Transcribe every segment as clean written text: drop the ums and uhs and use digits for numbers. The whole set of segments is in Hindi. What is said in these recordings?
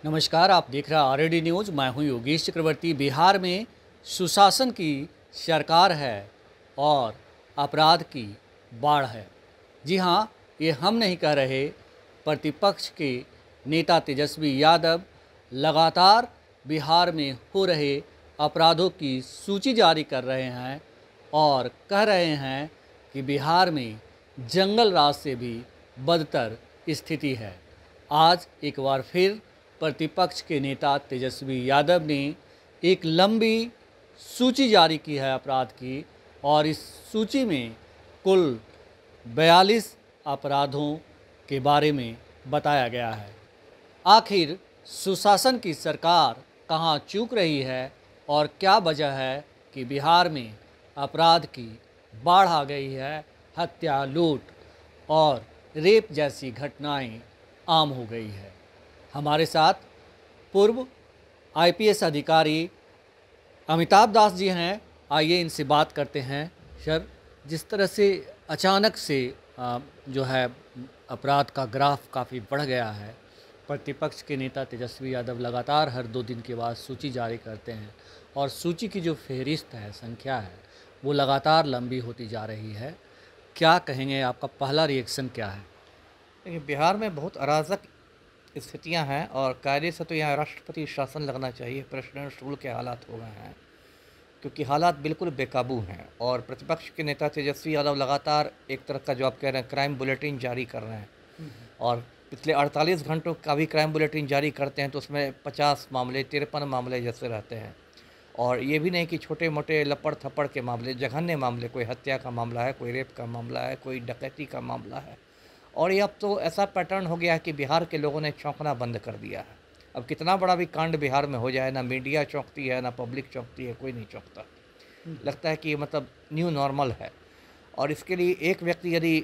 नमस्कार, आप देख रहे हैं आरएडी न्यूज़। मैं हूं योगेश चक्रवर्ती। बिहार में सुशासन की सरकार है और अपराध की बाढ़ है। जी हां, ये हम नहीं कह रहे। प्रतिपक्ष के नेता तेजस्वी यादव लगातार बिहार में हो रहे अपराधों की सूची जारी कर रहे हैं और कह रहे हैं कि बिहार में जंगल राज से भी बदतर स्थिति है। आज एक बार फिर प्रतिपक्ष के नेता तेजस्वी यादव ने एक लंबी सूची जारी की है अपराध की, और इस सूची में कुल 42 अपराधों के बारे में बताया गया है। आखिर सुशासन की सरकार कहां चूक रही है और क्या वजह है कि बिहार में अपराध की बाढ़ आ गई है, हत्या, लूट और रेप जैसी घटनाएं आम हो गई है। हमारे साथ पूर्व आईपीएस अधिकारी अमिताभ दास जी हैं। आइए इनसे बात करते हैं। सर, जिस तरह से अचानक से जो है अपराध का ग्राफ काफ़ी बढ़ गया है, प्रतिपक्ष के नेता तेजस्वी यादव लगातार हर 2 दिन के बाद सूची जारी करते हैं और सूची की जो फहरिस्त है, संख्या है, वो लगातार लंबी होती जा रही है। क्या कहेंगे, आपका पहला रिएक्शन क्या है? देखिए, बिहार में बहुत अराजक स्थितियां हैं और कायदे से तो यहाँ राष्ट्रपति शासन लगना चाहिए। प्रेसिडेंट रूल के हालात हो गए हैं क्योंकि हालात बिल्कुल बेकाबू हैं और प्रतिपक्ष के नेता तेजस्वी यादव लगातार एक तरह का जो आप कह रहे हैं क्राइम बुलेटिन जारी कर रहे हैं और पिछले 48 घंटों का भी क्राइम बुलेटिन जारी करते हैं तो उसमें 50 मामले 53 मामले जैसे रहते हैं। और ये भी नहीं कि छोटे मोटे लपड़ थप्पड़ के मामले, जघन्य मामले, कोई हत्या का मामला है, कोई रेप का मामला है, कोई डकैती का मामला है। और ये अब तो ऐसा पैटर्न हो गया है कि बिहार के लोगों ने चौंकना बंद कर दिया है। अब कितना बड़ा भी कांड बिहार में हो जाए, ना मीडिया चौंकती है, ना पब्लिक चौंकती है, कोई नहीं चौंकता। लगता है कि ये मतलब न्यू नॉर्मल है। और इसके लिए एक व्यक्ति यदि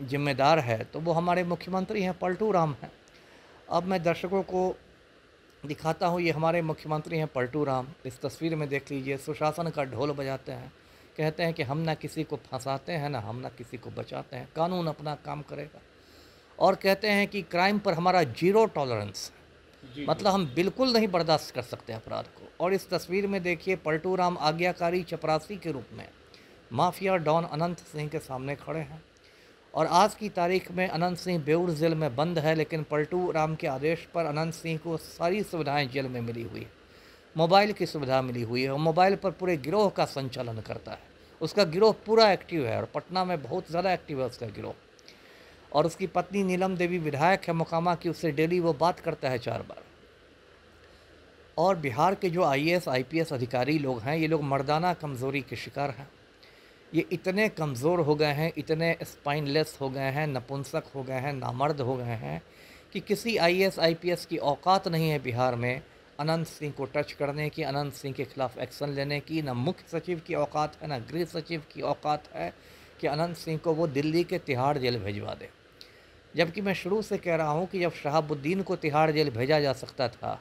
जिम्मेदार है तो वो हमारे मुख्यमंत्री हैं, पलटू राम हैं। अब मैं दर्शकों को दिखाता हूँ, ये हमारे मुख्यमंत्री हैं पलटू राम। इस तस्वीर में देख लीजिए, सुशासन का ढोल बजाते हैं, कहते हैं कि हम ना किसी को फंसाते हैं, ना हम ना किसी को बचाते हैं, कानून अपना काम करेगा। और कहते हैं कि क्राइम पर हमारा 0 टॉलरेंस, मतलब हम बिल्कुल नहीं बर्दाश्त कर सकते अपराध को। और इस तस्वीर में देखिए, पलटू राम आज्ञाकारी चपरासी के रूप में माफिया डॉन अनंत सिंह के सामने खड़े हैं। और आज की तारीख में अनंत सिंह बेऊर जेल में बंद है, लेकिन पलटू राम के आदेश पर अनंत सिंह को सारी सुविधाएं जेल में मिली हुई है। मोबाइल की सुविधा मिली हुई है और मोबाइल पर पूरे गिरोह का संचालन करता है। उसका गिरोह पूरा एक्टिव है और पटना में बहुत ज़्यादा एक्टिव है उसका गिरोह। और उसकी पत्नी नीलम देवी विधायक है मोकामा की, उससे डेली वो बात करता है 4 बार। और बिहार के जो आईएएस आईपीएस अधिकारी लोग हैं, ये लोग मर्दाना कमज़ोरी के शिकार हैं। ये इतने कमज़ोर हो गए हैं, इतने स्पाइनलेस हो गए हैं, नपुंसक हो गए हैं, नामर्द हो गए हैं कि किसी आईएएस आईपीएस की औकात नहीं है बिहार में अनंत सिंह को टच करने की, अनंत सिंह के खिलाफ एक्शन लेने की। ना मुख्य सचिव की औकात है, ना गृह सचिव की औकात है कि अनंत सिंह को वो दिल्ली के तिहाड़ जेल भिजवा दे। जबकि मैं शुरू से कह रहा हूँ कि जब शहाबुद्दीन को तिहाड़ जेल भेजा जा सकता था,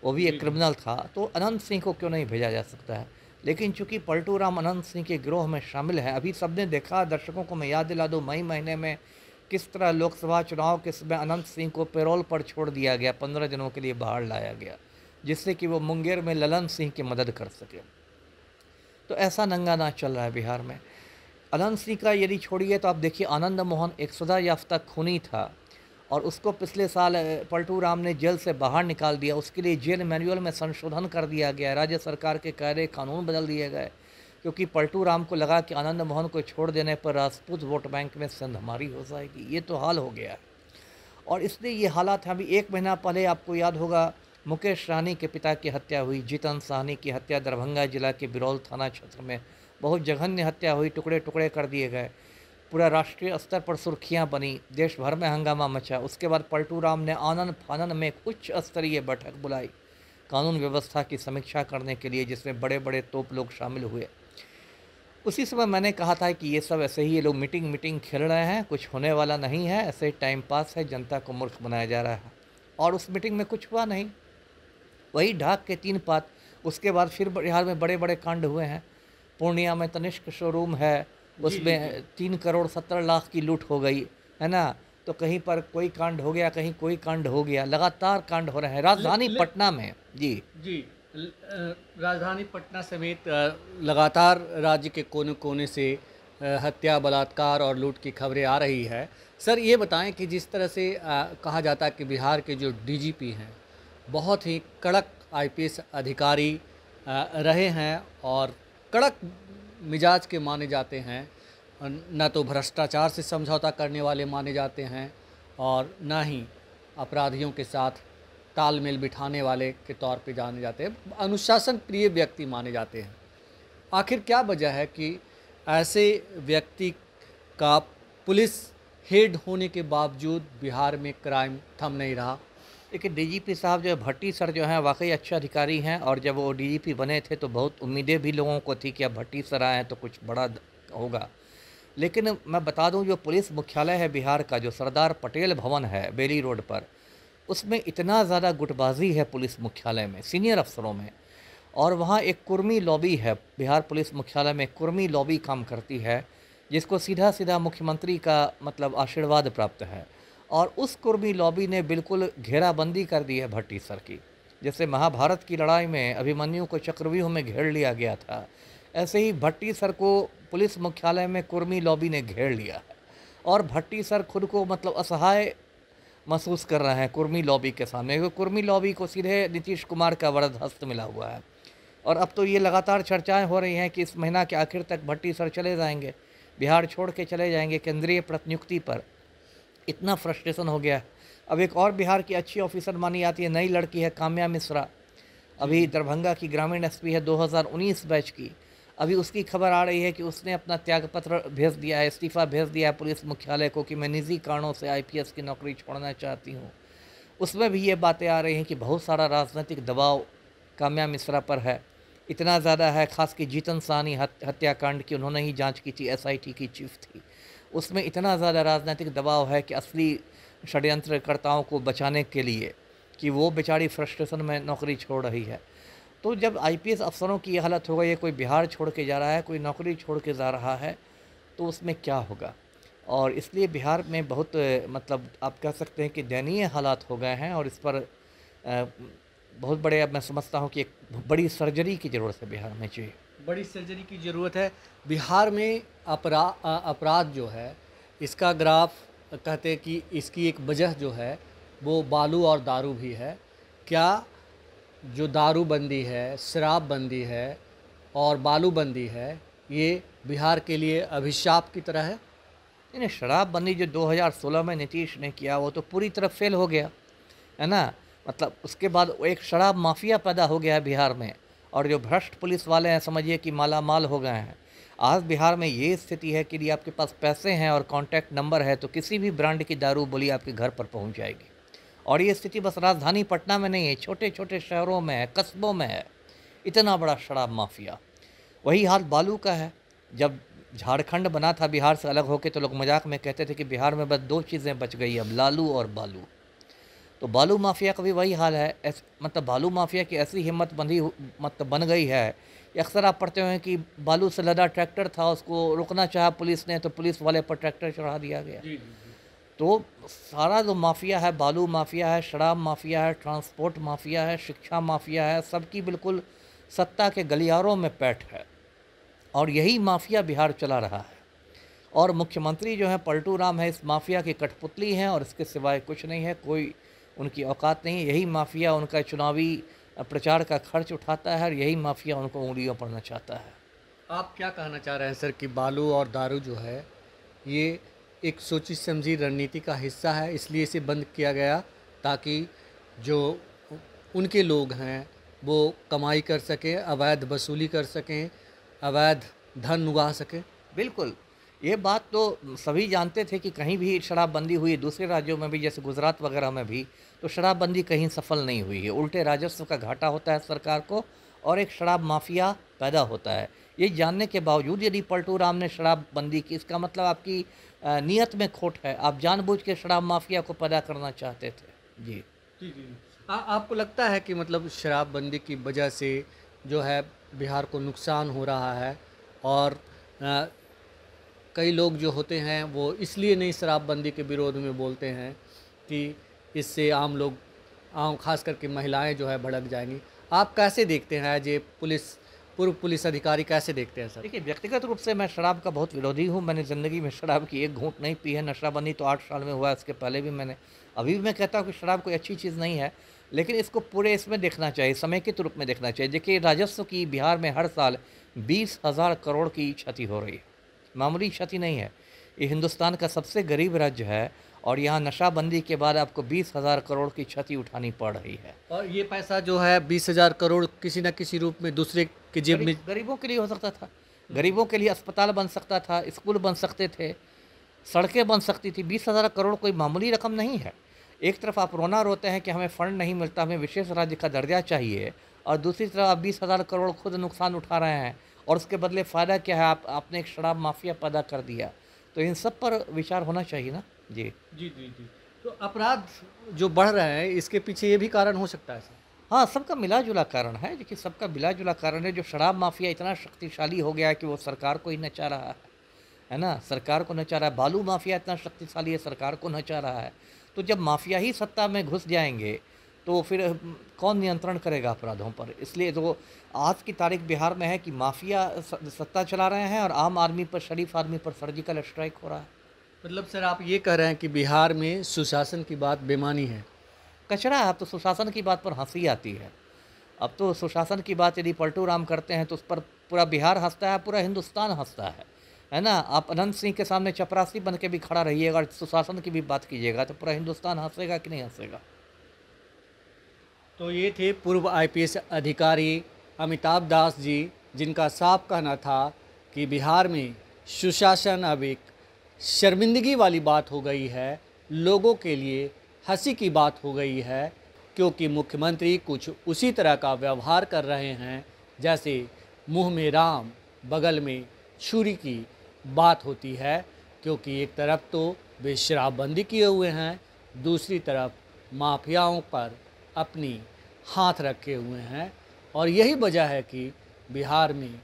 वो भी एक क्रिमिनल था, तो अनंत सिंह को क्यों नहीं भेजा जा सकता है। लेकिन चूंकि पलटू राम अनंत सिंह के गिरोह में शामिल है, अभी सबने देखा, दर्शकों को मैं याद दिला दूँ, मई महीने में किस तरह लोकसभा चुनाव के समय अनंत सिंह को पैरोल पर छोड़ दिया गया, 15 दिनों के लिए बाहर लाया गया, जिससे कि वो मुंगेर में ललन सिंह की मदद कर सके। तो ऐसा नंगा नाच चल रहा है बिहार में। अनंत सिंह का यदि छोड़िए तो आप देखिए, आनंद मोहन एक सजा याफ्ता खूनी था और उसको पिछले साल पलटू राम ने जेल से बाहर निकाल दिया। उसके लिए जेल मैनुअल में संशोधन कर दिया गया, राज्य सरकार के कायदे कानून बदल दिए गए, क्योंकि पलटू राम को लगा कि आनंद मोहन को छोड़ देने पर राजपूत वोट बैंक में सेंधमारी हो जाएगी। ये तो हाल हो गया है और इसलिए ये हालात हैं। अभी 1 महीना पहले आपको याद होगा, मुकेश सहनी के पिता की हत्या हुई, जीतन सहनी की हत्या दरभंगा जिला के बिरौल थाना क्षेत्र में, बहुत जघन्य हत्या हुई, टुकड़े टुकड़े कर दिए गए। पूरा राष्ट्रीय स्तर पर सुर्खियां बनी, देश भर में हंगामा मचा। उसके बाद पलटू राम ने आनन फानन में एक उच्च स्तरीय बैठक बुलाई कानून व्यवस्था की समीक्षा करने के लिए, जिसमें बड़े बड़े तोप लोग शामिल हुए। उसी समय मैंने कहा था कि ये सब ऐसे ही, ये लोग मीटिंग खेल रहे हैं, कुछ होने वाला नहीं है, ऐसे ही टाइम पास है, जनता को मूर्ख बनाया जा रहा है। और उस मीटिंग में कुछ हुआ नहीं, वही ढाक के 3 पात। उसके बाद फिर बिहार में बड़े बड़े कांड हुए हैं। पूर्णिया में तनिष्क शोरूम है, उसमें 3 करोड़ 70 लाख की लूट हो गई है ना। तो कहीं पर कोई कांड हो गया, कहीं कोई कांड हो गया, लगातार कांड हो रहे हैं राजधानी पटना में। जी जी। राजधानी पटना समेत लगातार राज्य के कोने कोने से हत्या, बलात्कार और लूट की खबरें आ रही है। सर ये बताएं कि जिस तरह से कहा जाता है कि बिहार के जो डीजीपी हैं बहुत ही कड़क आईपीएस अधिकारी रहे हैं और कड़क मिजाज के माने जाते हैं, न तो भ्रष्टाचार से समझौता करने वाले माने जाते हैं और न ही अपराधियों के साथ तालमेल बिठाने वाले के तौर पे जाने जाते हैं, अनुशासन प्रिय व्यक्ति माने जाते हैं। आखिर क्या वजह है कि ऐसे व्यक्ति का पुलिस हेड होने के बावजूद बिहार में क्राइम थम नहीं रहा? देखिए, डीजीपी साहब जो है भट्टी सर जो हैं वाकई अच्छे अधिकारी हैं, और जब वो डीजीपी बने थे तो बहुत उम्मीदें भी लोगों को थी कि अब भट्टी सर आए हैं तो कुछ बड़ा होगा। लेकिन मैं बता दूं, जो पुलिस मुख्यालय है बिहार का, जो सरदार पटेल भवन है बेली रोड पर, उसमें इतना ज़्यादा गुटबाजी है पुलिस मुख्यालय में सीनियर अफसरों में। और वहाँ एक कुर्मी लॉबी है, बिहार पुलिस मुख्यालय में कुर्मी लॉबी काम करती है, जिसको सीधा सीधा मुख्यमंत्री का मतलब आशीर्वाद प्राप्त है। और उस कुर्मी लॉबी ने बिल्कुल घेराबंदी कर दी है भट्टी सर की। जैसे महाभारत की लड़ाई में अभिमन्यु को चक्रव्यूह में घेर लिया गया था, ऐसे ही भट्टी सर को पुलिस मुख्यालय में कुर्मी लॉबी ने घेर लिया है। और भट्टी सर खुद को मतलब असहाय महसूस कर रहे हैं कुर्मी लॉबी के सामने, क्योंकि कुर्मी लॉबी को सीधे नीतीश कुमार का वरद हस्त मिला हुआ है। और अब तो ये लगातार चर्चाएं हो रही हैं कि इस महीना के आखिर तक भट्टी सर चले जाएंगे, बिहार छोड़ के चले जाएंगे केंद्रीय प्रतिनियुक्ति पर। इतना फ्रस्ट्रेशन हो गया है। अब एक और बिहार की अच्छी ऑफिसर मानी जाती है, नई लड़की है काम्या मिश्रा, अभी दरभंगा की ग्रामीण एसपी है 2019 बैच की। अभी उसकी खबर आ रही है कि उसने अपना त्यागपत्र भेज दिया है, इस्तीफ़ा भेज दिया है पुलिस मुख्यालय को कि मैं निजी कारणों से आईपीएस की नौकरी छोड़ना चाहती हूँ। उसमें भी ये बातें आ रही हैं कि बहुत सारा राजनीतिक दबाव काम्या मिश्रा पर है, इतना ज़्यादा है, खास कि जीतन साहनी हत्याकांड की उन्होंने ही जांच की थी, एसआईटी की चीफ थी। उसमें इतना ज़्यादा राजनीतिक दबाव है कि असली षड्यंत्रकर्ताओं को बचाने के लिए कि वो बेचारी फ्रस्ट्रेशन में नौकरी छोड़ रही है। तो जब आईपीएस अफसरों की ये हालत हो गई है, कोई बिहार छोड़ के जा रहा है, कोई नौकरी छोड़ के जा रहा है, तो उसमें क्या होगा। और इसलिए बिहार में बहुत मतलब आप कह सकते हैं कि दयनीय हालात हो गए हैं। और इस पर बहुत बड़े, अब मैं समझता हूँ कि एक बड़ी सर्जरी की ज़रूरत है बिहार में। जी, बड़ी सर्जरी की ज़रूरत है। बिहार में अपराध जो है इसका ग्राफ कहते हैं कि इसकी एक वजह जो है वो बालू और दारू भी है। क्या जो दारूबंदी है, शराबबंदी है और बालूबंदी है, ये बिहार के लिए अभिशाप की तरह है? नहीं, शराबबंदी जो 2016 में नीतीश ने किया वो तो पूरी तरह फेल हो गया है ना। मतलब उसके बाद एक शराब माफिया पैदा हो गया है बिहार में, और जो भ्रष्ट पुलिस वाले हैं समझिए कि माला माल हो गए हैं। आज बिहार में ये स्थिति है कि यदि आपके पास पैसे हैं और कॉन्टैक्ट नंबर है तो किसी भी ब्रांड की दारू बोली आपके घर पर पहुंच जाएगी। और ये स्थिति बस राजधानी पटना में नहीं है, छोटे छोटे शहरों में है, कस्बों में है, इतना बड़ा शराब माफिया। वही हाल बालू का है। जब झारखंड बना था बिहार से अलग होकर तो लोग मजाक में कहते थे कि बिहार में बस दो चीज़ें बच गई अब, लालू और बालू। तो बालू माफिया का भी वही हाल है। मतलब बालू माफिया की ऐसी हिम्मत मतलब बन गई है। अक्सर आप पढ़ते हैं कि बालू से लदा ट्रैक्टर था, उसको रोकना चाहा पुलिस ने तो पुलिस वाले पर ट्रैक्टर चढ़ा दिया गया। जी। तो सारा जो माफिया है, बालू माफिया है, शराब माफिया है, ट्रांसपोर्ट माफिया है, शिक्षा माफिया है, सबकी बिल्कुल सत्ता के गलियारों में पैठ है। और यही माफिया बिहार चला रहा है। और मुख्यमंत्री जो है पलटू राम है, इस माफिया की कठपुतली हैं और इसके सिवाय कुछ नहीं है, कोई उनकी औकात नहीं है। यही माफिया उनका चुनावी प्रचार का खर्च उठाता है और यही माफिया उनको उंगलियों पर नचाता है। आप क्या कहना चाह रहे हैं सर कि बालू और दारू जो है ये एक सोची समझी रणनीति का हिस्सा है, इसलिए इसे बंद किया गया ताकि जो उनके लोग हैं वो कमाई कर सकें, अवैध वसूली कर सकें, अवैध धन उगा सकें? बिल्कुल, ये बात तो सभी जानते थे कि कहीं भी शराबबंदी हुई, दूसरे राज्यों में भी जैसे गुजरात वगैरह में भी, तो शराबबंदी कहीं सफल नहीं हुई है। उल्टे राजस्व का घाटा होता है सरकार को और एक शराब माफिया पैदा होता है। ये जानने के बावजूद यदि पलटू राम ने शराबबंदी की, इसका मतलब आपकी नीयत में खोट है। आप जानबूझ के शराब माफिया को पैदा करना चाहते थे। जी जी जी। आपको लगता है कि मतलब शराबबंदी की वजह से जो है बिहार को नुकसान हो रहा है और कई लोग जो होते हैं वो इसलिए नहीं शराबबंदी के विरोध में बोलते हैं कि इससे आम लोग, आम खास करके महिलाएं जो है भड़क जाएंगी। आप कैसे देखते हैं एज ए पूर्व पुलिस अधिकारी, कैसे देखते हैं सर? देखिए, व्यक्तिगत रूप से मैं शराब का बहुत विरोधी हूँ। मैंने ज़िंदगी में शराब की एक घूंट नहीं पी है। नशराबंदी तो 8 साल में हुआ है, इसके पहले भी मैंने, अभी भी मैं कहता हूँ कि शराब कोई अच्छी चीज़ नहीं है, लेकिन इसको पूरे इसमें देखना चाहिए, समेकित रूप में देखना चाहिए। देखिए, राजस्व की बिहार में हर साल 20,000 करोड़ की क्षति हो रही है, मामूली क्षति नहीं है। ये हिंदुस्तान का सबसे गरीब राज्य है और यहाँ नशाबंदी के बाद आपको 20,000 करोड़ की क्षति उठानी पड़ रही है। और ये पैसा जो है 20,000 करोड़ किसी न किसी रूप में दूसरे की जेब में, गरीबों के लिए हो सकता था, गरीबों के लिए अस्पताल बन सकता था, स्कूल बन सकते थे, सड़कें बन सकती थी। 20,000 करोड़ कोई मामूली रकम नहीं है। एक तरफ आप रोना रोते हैं कि हमें फ़ंड नहीं मिलता, हमें विशेष राज्य का दर्जा चाहिए, और दूसरी तरफ आप 20,000 करोड़ खुद नुकसान उठा रहे हैं और उसके बदले फ़ायदा क्या है? आपने एक शराब माफिया पैदा कर दिया। तो इन सब पर विचार होना चाहिए ना। जी जी जी जी। तो अपराध जो बढ़ रहे हैं, इसके पीछे ये भी कारण हो सकता है सर? हाँ, सबका मिला-जुला कारण है। देखिए, सबका मिला-जुला कारण है। जो शराब माफिया इतना शक्तिशाली हो गया है कि वो सरकार को ही नचा रहा है ना? सरकार को नचा रहा है। बालू माफिया इतना शक्तिशाली है, सरकार को नचा रहा है। तो जब माफिया ही सत्ता में घुस जाएंगे तो फिर कौन नियंत्रण करेगा अपराधों पर? इसलिए तो आज की तारीख बिहार में है कि माफिया सत्ता चला रहे हैं और आम आदमी पर, शरीफ आदमी पर सर्जिकल स्ट्राइक हो रहा है। मतलब सर आप ये कह रहे हैं कि बिहार में सुशासन की बात बेमानी है? कचरा है। अब तो सुशासन की बात पर हंसी आती है। अब तो सुशासन की बात यदि पलटू राम करते हैं तो उस पर पूरा बिहार हंसता है, पूरा हिंदुस्तान हंसता है ना? आप अनंत सिंह के सामने चपरासी बन के भी खड़ा रहिएगा और सुशासन की भी बात कीजिएगा तो पूरा हिंदुस्तान हंसेगा कि नहीं हंसेगा? तो ये थे पूर्व आईपीएस अधिकारी अमिताभ दास जी, जिनका साफ कहना था कि बिहार में सुशासन अब एक शर्मिंदगी वाली बात हो गई है, लोगों के लिए हंसी की बात हो गई है, क्योंकि मुख्यमंत्री कुछ उसी तरह का व्यवहार कर रहे हैं जैसे मुंह में राम बगल में छुरी की बात होती है। क्योंकि एक तरफ तो वे शराबबंदी किए हुए हैं, दूसरी तरफ माफियाओं पर अपनी हाथ रखे हुए हैं, और यही वजह है कि बिहार में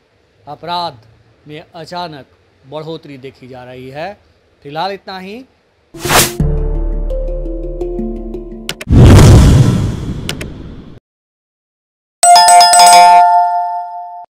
अपराध में अचानक बढ़ोतरी देखी जा रही है। फिलहाल इतना ही।